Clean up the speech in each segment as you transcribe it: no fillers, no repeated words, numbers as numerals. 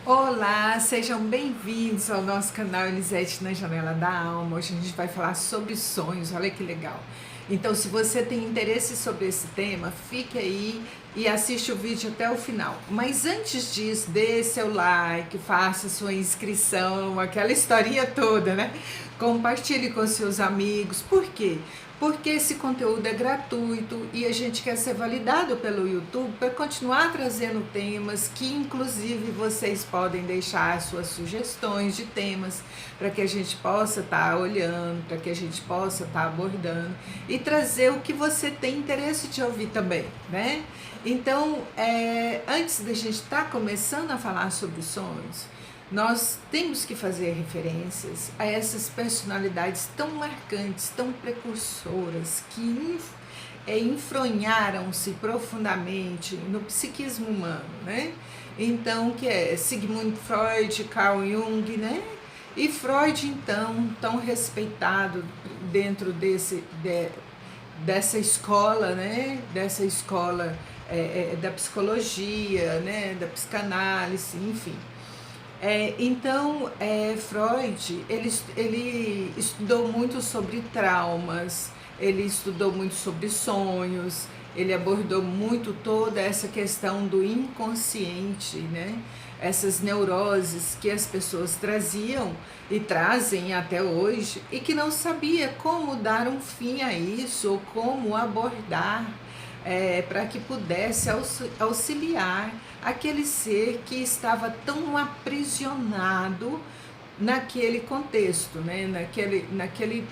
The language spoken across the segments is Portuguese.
Olá, sejam bem-vindos ao nosso canal Elisete na Janela da Alma. Hoje a gente vai falar sobre sonhos, olha que legal. Então, se você tem interesse sobre esse tema, fique aí e assiste o vídeo até o final. Mas antes disso, dê seu like, faça sua inscrição, aquela historinha toda, né? Compartilhe com seus amigos. Por quê? Porque esse conteúdo é gratuito e a gente quer ser validado pelo YouTube para continuar trazendo temas que, inclusive, vocês podem deixar suas sugestões de temas para que a gente possa estar olhando, para que a gente possa estar abordando e trazer o que você tem interesse de ouvir também, né? Então, antes da gente estar começando a falar sobre sonhos, nós temos que fazer referências a essas personalidades tão marcantes, tão precursoras, que enfronharam-se profundamente no psiquismo humano, né? Então, que é Sigmund Freud, Carl Jung, né? E Freud, então, tão respeitado dentro dessa escola, né? Dessa escola da psicologia, né? Da psicanálise, enfim. Então, Freud, ele estudou muito sobre traumas, ele estudou muito sobre sonhos, ele abordou muito toda essa questão do inconsciente, né? Essas neuroses que as pessoas traziam e trazem até hoje e que não sabia como dar um fim a isso ou como abordar para que pudesse auxiliar aquele ser que estava tão aprisionado naquele contexto, né? naquele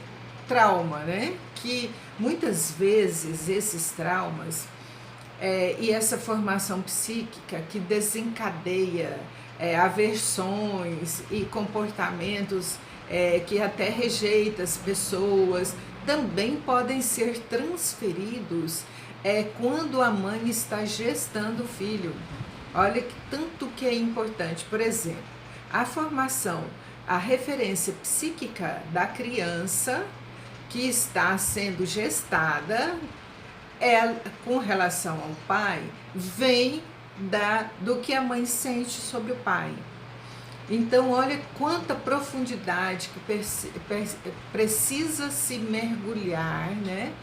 trauma, né? Que muitas vezes esses traumas e essa formação psíquica que desencadeia aversões e comportamentos que até rejeita as pessoas, também podem ser transferidos quando a mãe está gestando o filho. Olha que tanto que é importante. Por exemplo, a formação, a referência psíquica da criança que está sendo gestada com relação ao pai, vem do que a mãe sente sobre o pai. Então, olha quanta profundidade que precisa se mergulhar, né?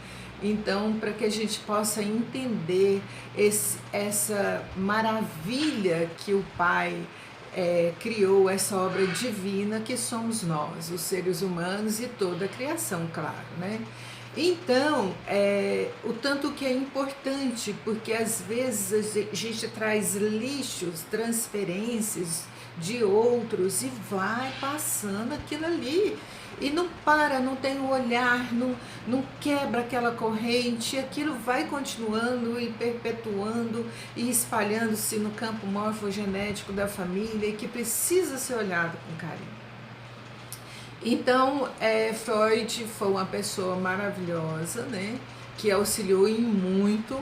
Então, para que a gente possa entender essa maravilha que o Pai criou, essa obra divina que somos nós, os seres humanos e toda a criação, claro, né? Então, o tanto que é importante, porque às vezes a gente traz lixos, transferências de outros e vai passando aquilo ali. E não para, não tem o olhar, não quebra aquela corrente, aquilo vai continuando e perpetuando e espalhando-se no campo morfogenético da família e que precisa ser olhado com carinho. Então, Freud foi uma pessoa maravilhosa, né, que auxiliou em muito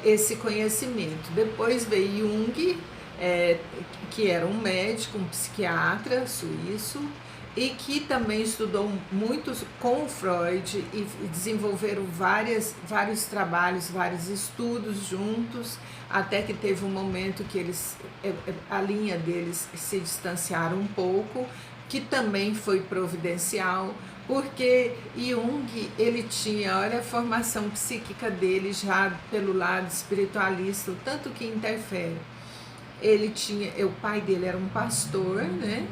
esse conhecimento. Depois veio Jung, que era um médico, um psiquiatra suíço, e que também estudou muito com Freud e desenvolveram vários trabalhos, vários estudos juntos, até que teve um momento que a linha deles se distanciaram um pouco, que também foi providencial, porque Jung, ele tinha, olha a formação psíquica dele já pelo lado espiritualista, o tanto que interfere. O pai dele era um pastor, né?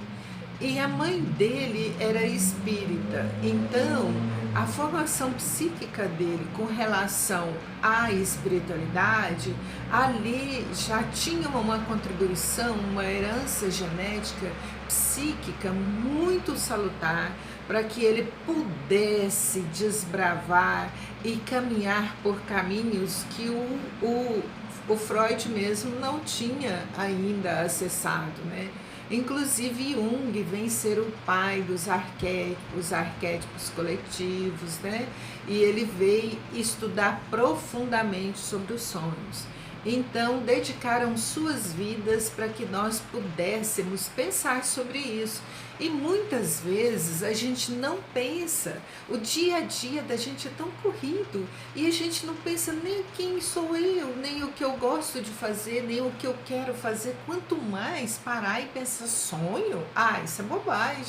E a mãe dele era espírita. Então, a formação psíquica dele com relação à espiritualidade, ali já tinha uma contribuição, uma herança genética psíquica muito salutar para que ele pudesse desbravar e caminhar por caminhos que o Freud mesmo não tinha ainda acessado, né? Inclusive Jung vem ser o pai dos arquétipos coletivos, né? E ele veio estudar profundamente sobre os sonhos. Então, dedicaram suas vidas para que nós pudéssemos pensar sobre isso. E muitas vezes a gente não pensa, o dia a dia da gente é tão corrido e a gente não pensa nem quem sou eu, nem o que eu gosto de fazer, nem o que eu quero fazer. Quanto mais parar e pensar sonho, isso é bobagem,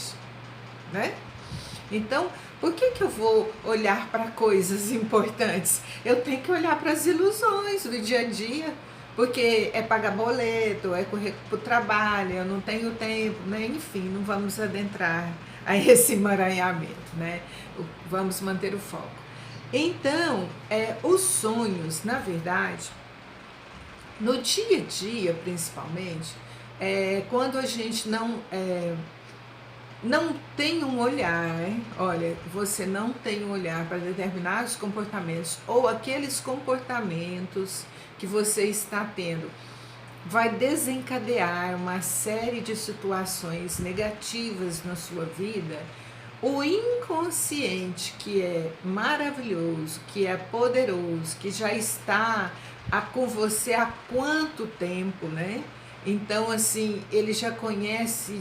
né? Então, por que eu vou olhar para coisas importantes? Eu tenho que olhar para as ilusões do dia a dia, porque é pagar boleto, é correr para o trabalho, eu não tenho tempo, né? Enfim, não vamos adentrar a esse emaranhamento, né? Vamos manter o foco. Então, os sonhos, na verdade, no dia a dia, principalmente, quando a gente não tem um olhar, olha, você não tem um olhar para determinados comportamentos ou aqueles comportamentos que você está tendo, vai desencadear uma série de situações negativas na sua vida. O inconsciente, que é maravilhoso, que é poderoso, que já está com você há quanto tempo, né? Então, assim, ele já conhece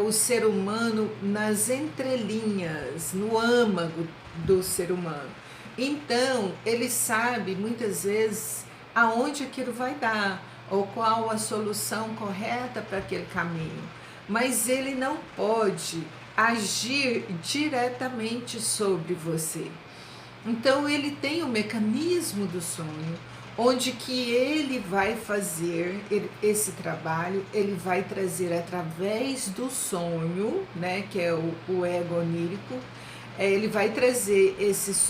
o ser humano nas entrelinhas, no âmago do ser humano. Então, ele sabe muitas vezes aonde aquilo vai dar, ou qual a solução correta para aquele caminho. Mas ele não pode agir diretamente sobre você. Então, ele tem o mecanismo do sonho, onde que ele vai fazer esse trabalho, ele vai trazer através do sonho, né, que é o ego onírico, ele vai trazer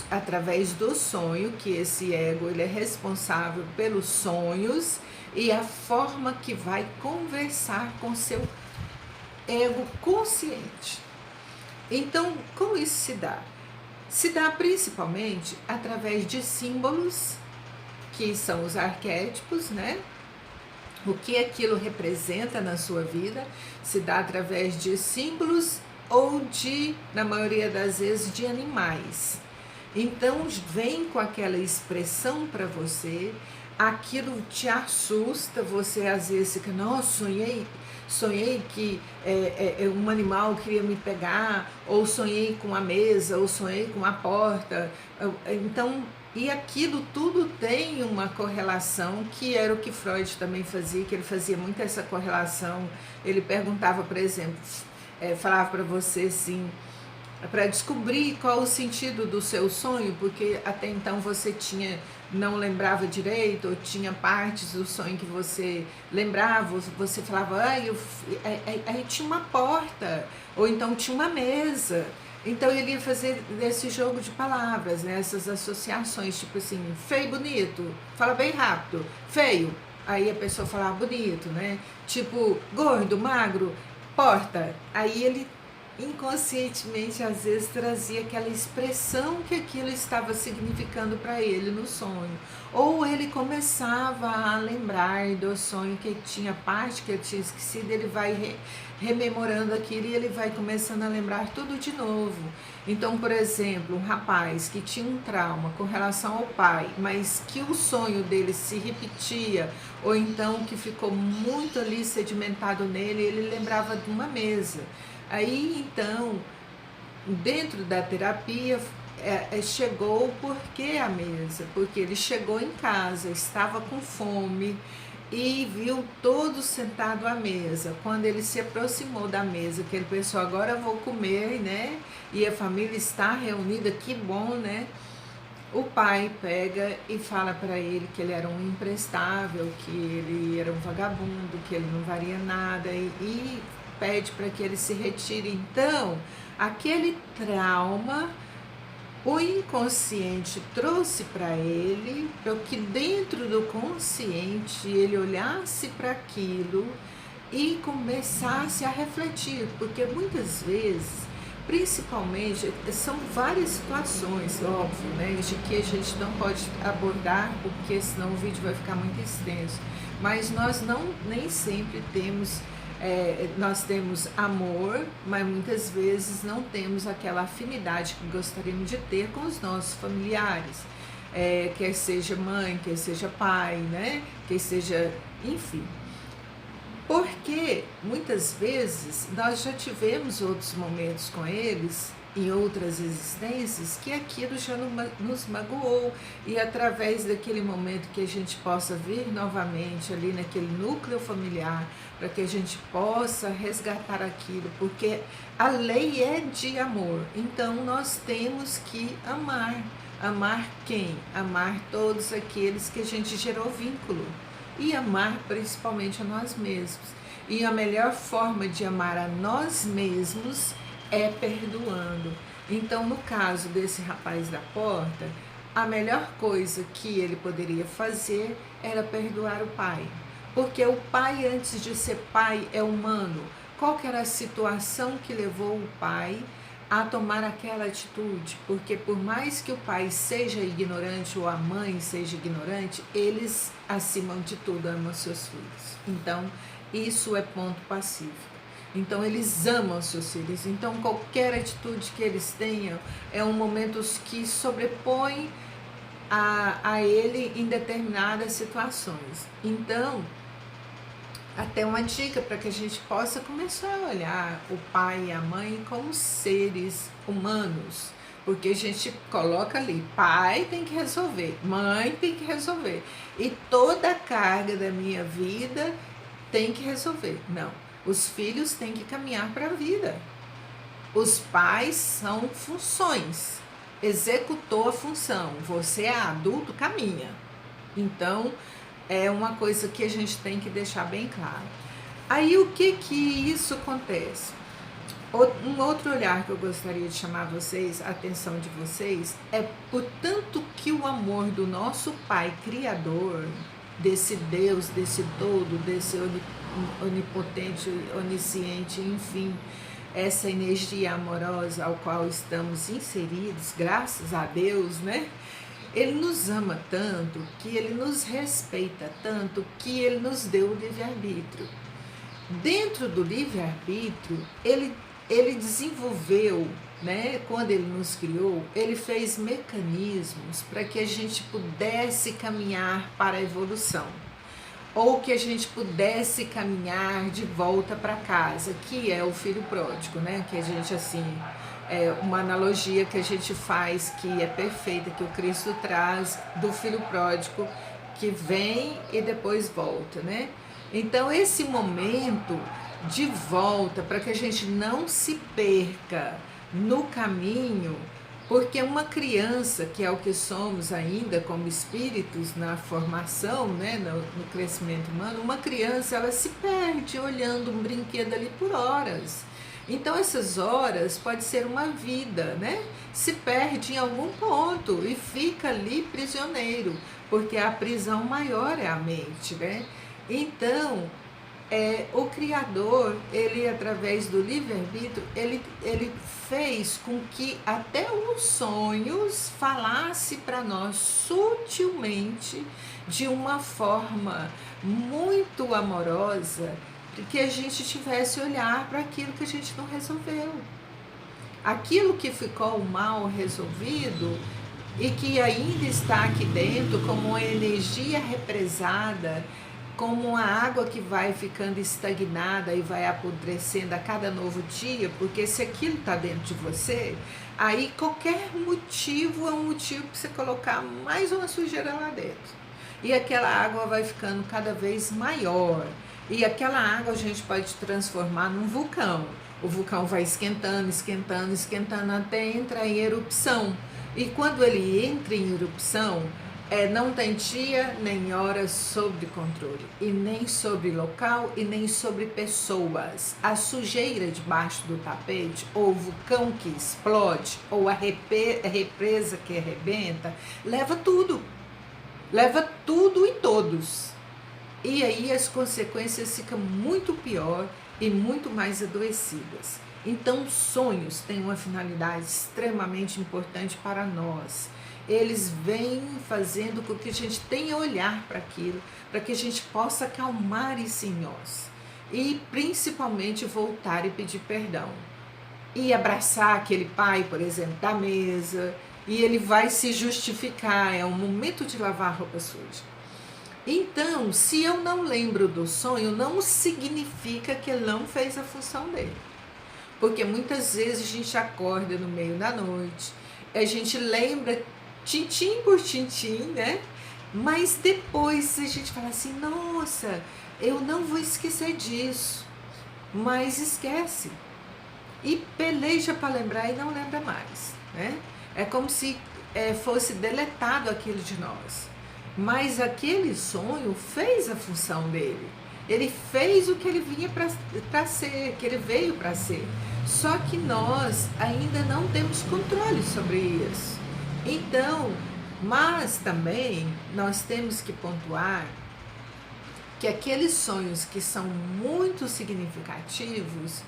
através do sonho, que esse ego ele é responsável pelos sonhos e a forma que vai conversar com seu ego consciente. Então, como isso se dá? Se dá principalmente através de símbolos, que são os arquétipos, né? O que aquilo representa na sua vida se dá através de símbolos ou na maioria das vezes, de animais. Então, vem com aquela expressão para você, aquilo te assusta, você às vezes fica, nossa, sonhei que um animal queria me pegar, ou sonhei com a mesa, ou sonhei com a porta. Então, e aquilo tudo tem uma correlação, que era o que Freud também fazia, que ele fazia muito essa correlação. Ele perguntava, por exemplo, falava para você assim, para descobrir qual o sentido do seu sonho, porque até então você não lembrava direito, ou tinha partes do sonho que você lembrava, você falava, aí tinha uma porta, ou então tinha uma mesa. Então ele ia fazer esse jogo de palavras, né? Essas associações, tipo assim, feio e bonito, fala bem rápido, feio, aí a pessoa falava bonito, né? Tipo, gordo, magro, porta, aí ele inconscientemente às vezes trazia aquela expressão que aquilo estava significando para ele no sonho, ou ele começava a lembrar do sonho, que tinha parte que ele tinha esquecido, ele vai rememorando aquilo e ele vai começando a lembrar tudo de novo. Então, por exemplo, um rapaz que tinha um trauma com relação ao pai, mas que o sonho dele se repetia, ou então que ficou muito ali sedimentado nele, ele lembrava de uma mesa. Aí, então, dentro da terapia, chegou por que a mesa? Porque ele chegou em casa, estava com fome e viu todos sentados à mesa. Quando ele se aproximou da mesa, que ele pensou, agora eu vou comer, né? E a família está reunida, que bom, né? O pai pega e fala para ele que ele era um imprestável, que ele era um vagabundo, que ele não valia nada e pede para que ele se retire. Então, aquele trauma, o inconsciente trouxe para ele, para que dentro do consciente ele olhasse para aquilo e começasse a refletir, porque muitas vezes, principalmente, são várias situações, óbvio, né, de que a gente não pode abordar, porque senão o vídeo vai ficar muito extenso, mas nós nem sempre temos nós temos amor, mas muitas vezes não temos aquela afinidade que gostaríamos de ter com os nossos familiares. quer seja mãe, quer seja pai, né? Quer seja, enfim. Porque muitas vezes nós já tivemos outros momentos com eles, em outras existências, que aquilo já nos magoou, e através daquele momento que a gente possa vir novamente ali naquele núcleo familiar, para que a gente possa resgatar aquilo, porque a lei é de amor, então nós temos que amar. Amar quem? Amar todos aqueles que a gente gerou vínculo, e amar principalmente a nós mesmos. E a melhor forma de amar a nós mesmos é perdoando. Então, no caso desse rapaz da porta, a melhor coisa que ele poderia fazer era perdoar o pai. Porque o pai, antes de ser pai, é humano. Qual que era a situação que levou o pai a tomar aquela atitude? Porque por mais que o pai seja ignorante ou a mãe seja ignorante, eles, acima de tudo, amam seus filhos. Então, isso é ponto pacífico. Então, eles amam seus filhos. Então, qualquer atitude que eles tenham é um momento que sobrepõe a ele em determinadas situações. Então, até uma dica para que a gente possa começar a olhar o pai e a mãe como seres humanos, porque a gente coloca ali, pai tem que resolver, mãe tem que resolver, e toda a carga da minha vida tem que resolver. Não, os filhos têm que caminhar para a vida. Os pais são funções, executou a função, você é adulto, caminha. Então, é uma coisa que a gente tem que deixar bem claro. Aí, o que isso acontece? Um outro olhar que eu gostaria de chamar a atenção de vocês, é por tanto que o amor do nosso Pai Criador, desse Deus, desse todo, desse onipotente, onisciente, enfim, essa energia amorosa ao qual estamos inseridos, graças a Deus, né? Ele nos ama tanto, que ele nos respeita tanto, que ele nos deu o livre-arbítrio. Dentro do livre-arbítrio, ele desenvolveu, né, quando ele nos criou, ele fez mecanismos para que a gente pudesse caminhar para a evolução, ou que a gente pudesse caminhar de volta para casa, que é o filho pródigo, né, que a gente assim... É uma analogia que a gente faz, que é perfeita, que o Cristo traz do filho pródigo, que vem e depois volta, né? Então, esse momento de volta, para que a gente não se perca no caminho, porque uma criança, que é o que somos ainda como espíritos na formação, né, no crescimento humano, uma criança, ela se perde olhando um brinquedo ali por horas. Então, essas horas pode ser uma vida, né? Se perde em algum ponto e fica ali prisioneiro, porque a prisão maior é a mente, né? Então, o Criador, ele, através do livre-arbítrio, ele fez com que até os sonhos falasse para nós sutilmente, de uma forma muito amorosa, que a gente tivesse olhar para aquilo que a gente não resolveu. Aquilo que ficou mal resolvido e que ainda está aqui dentro como uma energia represada, como uma água que vai ficando estagnada e vai apodrecendo a cada novo dia, porque se aquilo está dentro de você, aí qualquer motivo é um motivo para você colocar mais uma sujeira lá dentro. E aquela água vai ficando cada vez maior. E aquela água a gente pode transformar num vulcão. O vulcão vai esquentando, esquentando, esquentando até entrar em erupção. E quando ele entra em erupção, não tem dia nem hora sobre controle, e nem sobre local, e nem sobre pessoas. A sujeira debaixo do tapete, ou o vulcão que explode, ou a represa que arrebenta, leva tudo e todos. E aí as consequências ficam muito pior e muito mais adoecidas. Então, sonhos têm uma finalidade extremamente importante para nós. Eles vêm fazendo com que a gente tenha olhar para aquilo, para que a gente possa acalmar isso em nós. E principalmente voltar e pedir perdão. E abraçar aquele pai, por exemplo, da mesa, e ele vai se justificar, é um momento de lavar roupa suja. Então, se eu não lembro do sonho, não significa que ele não fez a função dele. Porque muitas vezes a gente acorda no meio da noite, a gente lembra tintim por tintim, né? Mas depois a gente fala assim, nossa, eu não vou esquecer disso, mas esquece. E peleja para lembrar e não lembra mais, né? É como se fosse deletado aquilo de nós. Mas aquele sonho fez a função dele. Ele fez o que ele vinha para ser, que ele veio para ser. Só que nós ainda não temos controle sobre isso. Então, mas também nós temos que pontuar que aqueles sonhos que são muito significativos,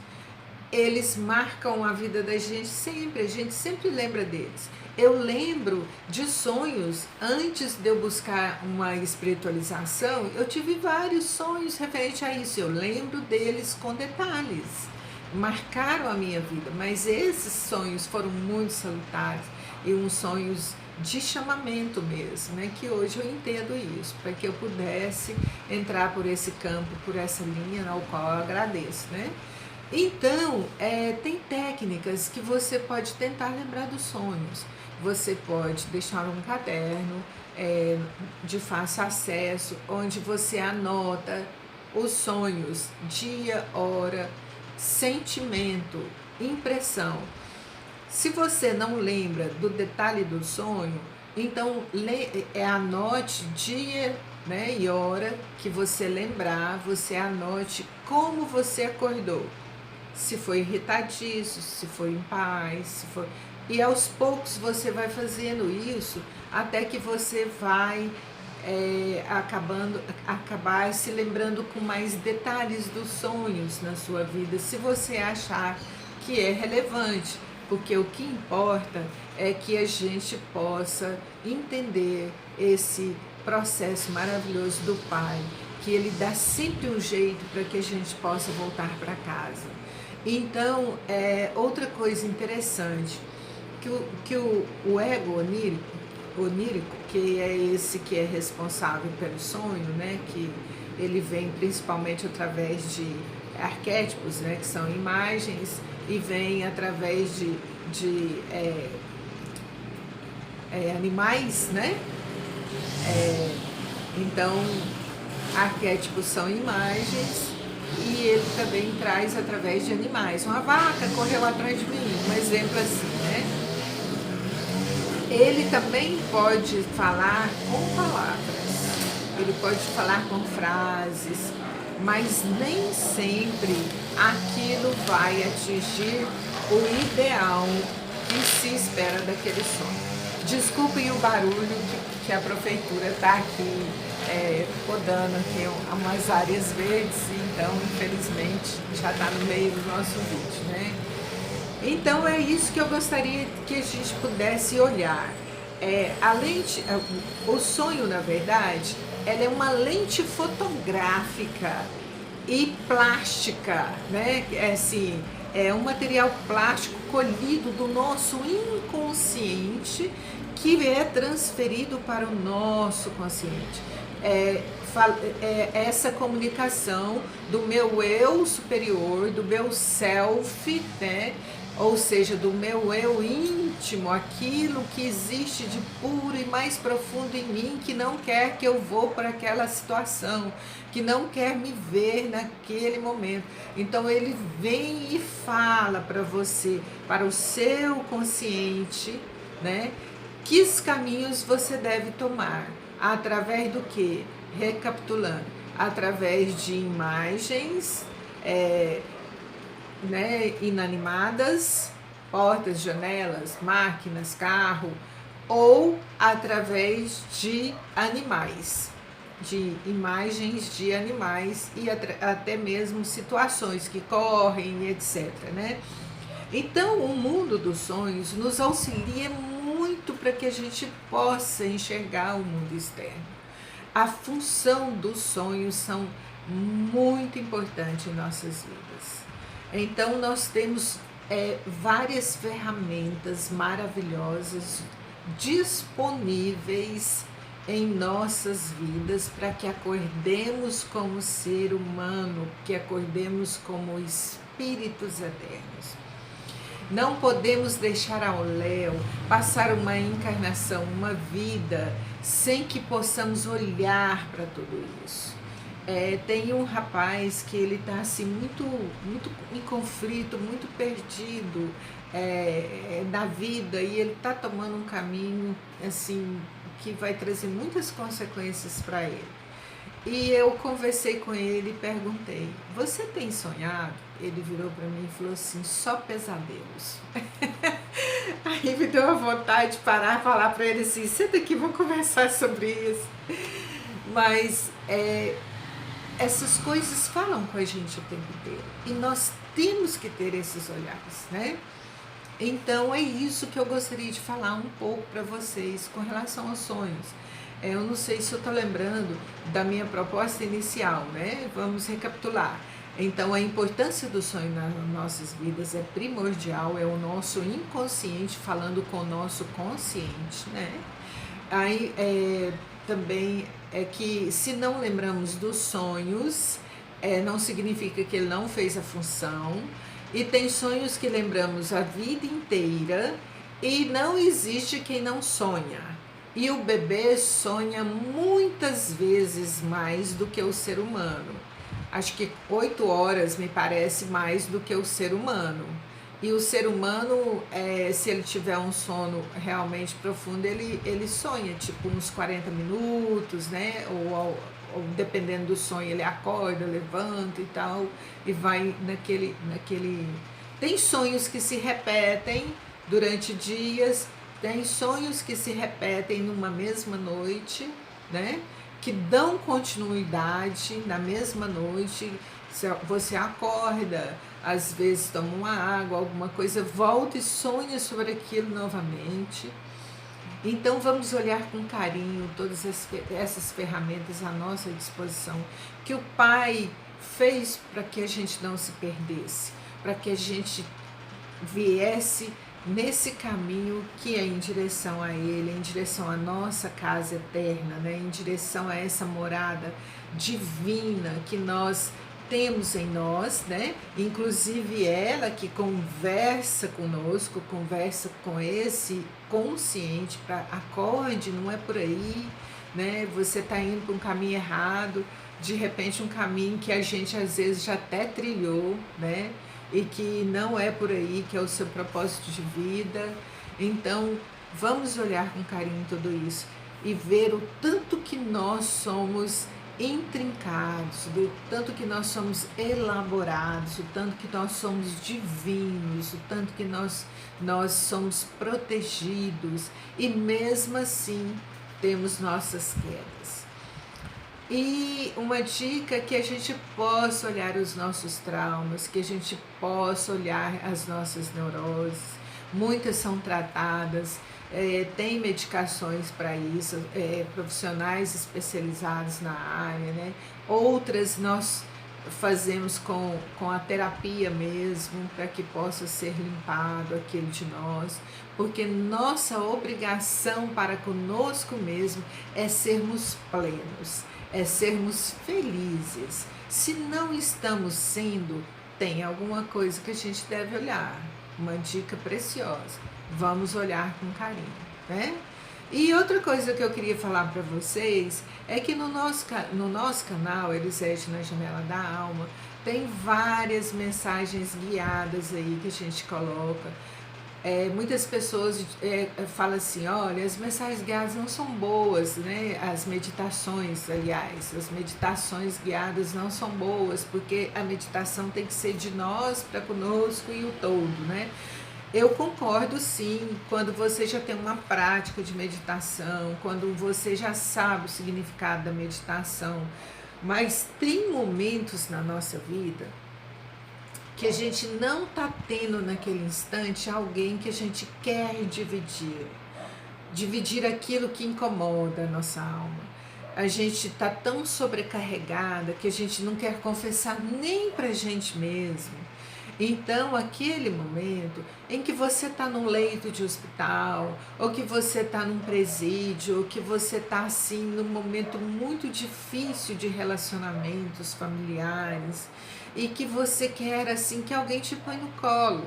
eles marcam a vida da gente sempre, a gente sempre lembra deles. Eu lembro de sonhos, antes de eu buscar uma espiritualização, eu tive vários sonhos referentes a isso, eu lembro deles com detalhes, marcaram a minha vida, mas esses sonhos foram muito salutares e uns sonhos de chamamento mesmo, né? Que hoje eu entendo isso, para que eu pudesse entrar por esse campo, por essa linha ao qual eu agradeço, né? Então, tem técnicas que você pode tentar lembrar dos sonhos. Você pode deixar um caderno de fácil acesso, onde você anota os sonhos, dia, hora, sentimento, impressão. Se você não lembra do detalhe do sonho, então anote dia, né, e hora que você lembrar, você anote como você acordou. Se foi irritadiço, se foi em paz, se foi... E aos poucos você vai fazendo isso até que você vai acabar se lembrando com mais detalhes dos sonhos na sua vida, se você achar que é relevante, porque o que importa é que a gente possa entender esse processo maravilhoso do Pai, que Ele dá sempre um jeito para que a gente possa voltar para casa. Então, outra coisa interessante, que o ego onírico, que é esse que é responsável pelo sonho, né, que ele vem principalmente através de arquétipos, né, que são imagens, e vem através de animais, né? Então, arquétipos são imagens e ele também traz através de animais. Uma vaca correu atrás de mim, um exemplo assim, né? Ele também pode falar com palavras, ele pode falar com frases, mas nem sempre aquilo vai atingir o ideal que se espera daquele sonho. Desculpem o barulho que a prefeitura está aqui podando aqui umas áreas verdes, então infelizmente já está no meio do nosso vídeo, né? Então é isso que eu gostaria que a gente pudesse olhar. O sonho, na verdade, ela é uma lente fotográfica e plástica, né? É um material plástico colhido do nosso inconsciente que é transferido para o nosso consciente. Essa comunicação do meu eu superior, do meu self, né? Ou seja, do meu eu íntimo, aquilo que existe de puro e mais profundo em mim, que não quer que eu vou para aquela situação, que não quer me ver naquele momento. Então ele vem e fala para você, para o seu consciente, né? Que caminhos você deve tomar, através do que? Recapitulando, através de imagens, né, inanimadas, portas, janelas, máquinas, carro, ou através de animais, de imagens de animais e até mesmo situações que correm, etc, né? Então, o mundo dos sonhos nos auxilia muito para que a gente possa enxergar o mundo externo. A função dos sonhos são muito importante em nossas vidas. Então, nós temos várias ferramentas maravilhosas disponíveis em nossas vidas para que acordemos como ser humano, que acordemos como espíritos eternos. Não podemos deixar ao léu passar uma encarnação, uma vida, sem que possamos olhar para tudo isso. Tem um rapaz que ele está assim, muito em conflito, muito perdido na vida, e ele está tomando um caminho assim que vai trazer muitas consequências para ele. E eu conversei com ele e perguntei: você tem sonhado? Ele virou para mim e falou assim: só pesadelos. Aí me deu a vontade de parar e falar para ele assim: senta aqui, vamos conversar sobre isso. Mas essas coisas falam com a gente o tempo inteiro e nós temos que ter esses olhares, né? Então é isso que eu gostaria de falar um pouco para vocês com relação aos sonhos. Eu não sei se eu estou lembrando da minha proposta inicial, né? Vamos recapitular. Então, a importância do sonho nas nossas vidas é primordial, é o nosso inconsciente falando com o nosso consciente, né? Aí, também é que se não lembramos dos sonhos, não significa que ele não fez a função, e tem sonhos que lembramos a vida inteira, e não existe quem não sonha. E o bebê sonha muitas vezes mais do que o ser humano. Acho que 8 horas me parece mais do que o ser humano. E o ser humano, se ele tiver um sono realmente profundo, ele sonha tipo uns 40 minutos, né? Ou dependendo do sonho, ele acorda, levanta e tal, e vai naquele. Tem sonhos que se repetem durante dias. Tem sonhos que se repetem numa mesma noite, né? Que dão continuidade na mesma noite. Você acorda, às vezes toma uma água, alguma coisa, volta e sonha sobre aquilo novamente. Então vamos olhar com carinho todas essas ferramentas à nossa disposição, que o Pai fez para que a gente não se perdesse, para que a gente viesse nesse caminho que é em direção a Ele, em direção à nossa casa eterna, né? Em direção a essa morada divina que nós temos em nós, né? Inclusive ela que conversa conosco, conversa com esse consciente para acorde, não é por aí, né? Você está indo para um caminho errado, de repente um caminho que a gente às vezes já até trilhou, né? E que não é por aí, que é o seu propósito de vida. Então, vamos olhar com carinho tudo isso e ver o tanto que nós somos intrincados, do tanto que nós somos elaborados, o tanto que nós somos divinos, o tanto que nós somos protegidos, e mesmo assim temos nossas quedas. E uma dica: que a gente possa olhar os nossos traumas, que a gente possa olhar as nossas neuroses. Muitas são tratadas, tem medicações para isso, profissionais especializados na área, né? Outras nós fazemos com a terapia mesmo, para que possa ser limpado aquilo de nós, porque nossa obrigação para conosco mesmo é sermos plenos, é sermos felizes. Se não estamos sendo, tem alguma coisa que a gente deve olhar. Uma dica preciosa: vamos olhar com carinho, né? E outra coisa que eu queria falar para vocês é que no nosso canal Elisete na Janela da Alma tem várias mensagens guiadas aí que a gente coloca. Muitas pessoas falam assim: olha, as mensagens guiadas não são boas, né? As meditações, aliás, as meditações guiadas não são boas, porque a meditação tem que ser de nós para conosco e o todo, né? Eu concordo sim, quando você já tem uma prática de meditação, quando você já sabe o significado da meditação, mas tem momentos na nossa vida que a gente não está tendo naquele instante alguém que a gente quer dividir aquilo que incomoda a nossa alma. A gente está tão sobrecarregada que a gente não quer confessar nem para a gente mesmo. Então, aquele momento em que você está num leito de hospital, ou que você está num presídio, ou que você está assim num momento muito difícil de relacionamentos familiares, e que você quer assim que alguém te põe no colo.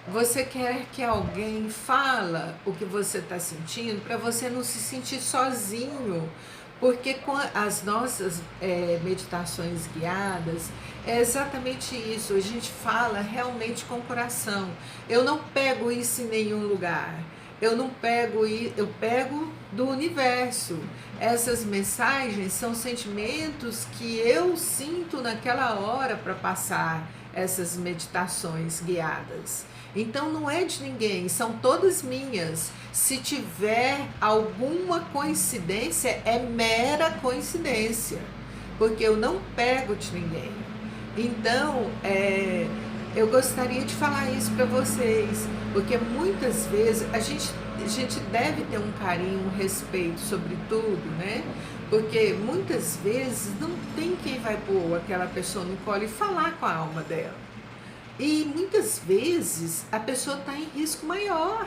Você quer que alguém fala o que você está sentindo para você não se sentir sozinho, porque com as nossas meditações guiadas é exatamente isso, a gente fala realmente com o coração. Eu não pego isso em nenhum lugar, eu não pego, eu pego do universo. Essas mensagens são sentimentos que eu sinto naquela hora para passar essas meditações guiadas. Então não é de ninguém, são todas minhas. Se tiver alguma coincidência, é mera coincidência, porque eu não pego de ninguém. Então, eu gostaria de falar isso para vocês, porque muitas vezes a gente deve ter um carinho, um respeito sobre tudo, né? Porque muitas vezes não tem quem vai pôr aquela pessoa no colo e falar com a alma dela. E muitas vezes a pessoa está em risco maior.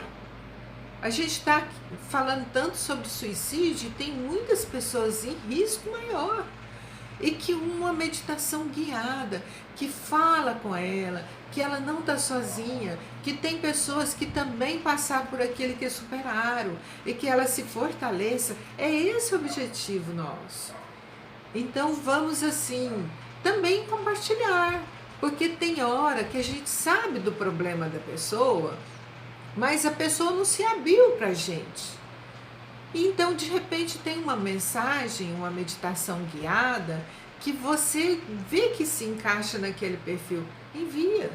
A gente está falando tanto sobre suicídio e tem muitas pessoas em risco maior. E que uma meditação guiada, que fala com ela, que ela não está sozinha, que tem pessoas que também passaram por aquilo que superaram, e que ela se fortaleça, é esse o objetivo nosso. Então vamos assim, também compartilhar, porque tem hora que a gente sabe do problema da pessoa, mas a pessoa não se abriu para a gente. Então, de repente, tem uma mensagem, uma meditação guiada, que você vê que se encaixa naquele perfil. Envia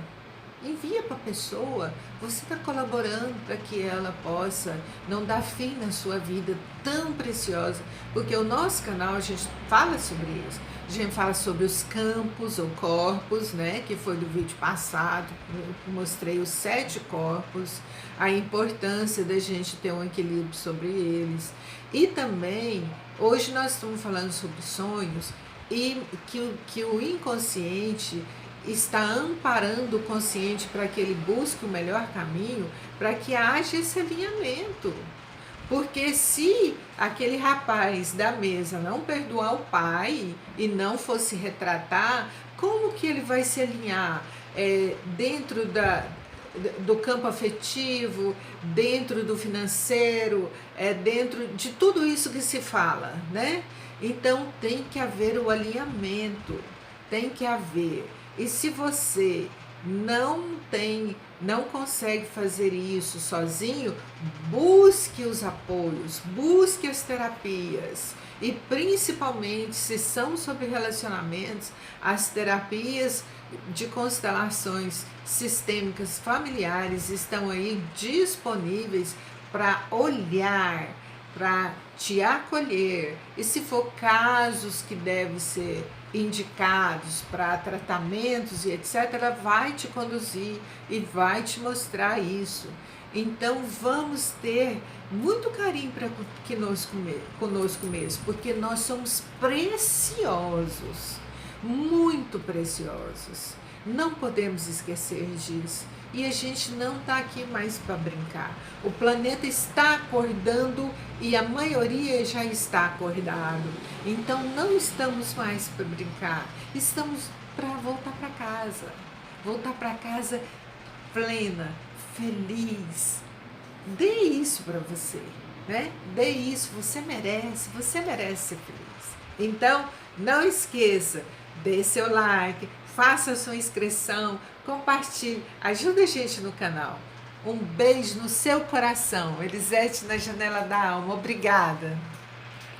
para a pessoa. Você está colaborando para que ela possa não dar fim na sua vida tão preciosa, porque o nosso canal, a gente fala sobre isso. A gente fala sobre os campos ou corpos, né? Que foi do vídeo passado, eu mostrei os 7 corpos, a importância da gente ter um equilíbrio sobre eles. E também, hoje nós estamos falando sobre sonhos, e que o inconsciente está amparando o consciente para que ele busque o melhor caminho, para que haja esse alinhamento. Porque se aquele rapaz da mesa não perdoar o pai e não fosse retratar, como que ele vai se alinhar dentro do campo afetivo, dentro do financeiro, dentro de tudo isso que se fala, né? Então tem que haver o alinhamento, tem que haver. E se você não consegue fazer isso sozinho, busque os apoios, busque as terapias. E principalmente, se são sobre relacionamentos, as terapias de constelações sistêmicas familiares estão aí disponíveis para olhar, para te acolher. E se for casos que devem ser indicados para tratamentos e etc., vai te conduzir e vai te mostrar isso. Então vamos ter muito carinho conosco mesmo, porque nós somos preciosos, muito preciosos. Não podemos esquecer disso. E a gente não está aqui mais para brincar. O planeta está acordando e a maioria já está acordado. Então não estamos mais para brincar. Estamos para voltar para casa. Voltar para casa plena, feliz. Dê isso para você, né? Dê isso, você merece ser feliz. Então, não esqueça, dê seu like, faça a sua inscrição, compartilhe, ajuda a gente no canal. Um beijo no seu coração. Elisete na Janela da Alma. Obrigada.